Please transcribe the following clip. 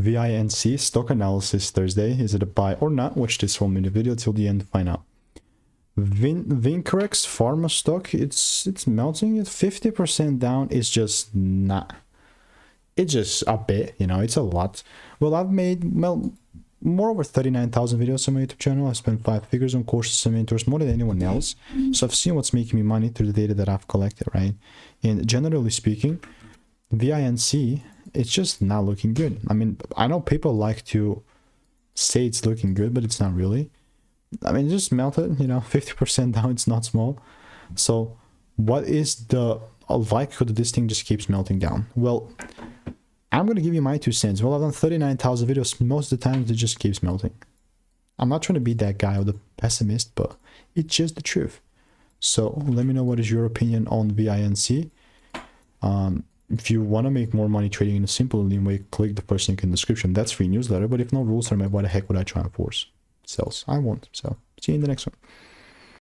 VINC Stock Analysis Thursday. Is it a buy or not? Watch this 1-minute video till the end to find out. Vincerx Pharma stock, it's melting. It's 50% down. It's just not. It's just a bit, you know, it's a lot. Well, I've made, well, more over 39,000 videos on my YouTube channel. I spent 5 figures on courses and mentors, more than anyone else. So I've seen what's making me money through the data that I've collected, right? And generally speaking, VINC, it's just not looking good. I mean, I know people like to say it's looking good, but it's not really. I mean, just melted, you know, 50% down. It's not small. So what is the likelihood that this thing just keeps melting down? Well, I'm going to give you my 2 cents. Well, I've done 39,000 videos. Most of the time, it just keeps melting. I'm not trying to be that guy or the pessimist, but it's just the truth. So let me know what is your opinion on VINC. If you want to make more money trading in a simple and lean way, click the first link in the description. That's free newsletter. But if no rules are met, why the heck would I try and force sales? I won't. So see you in the next one.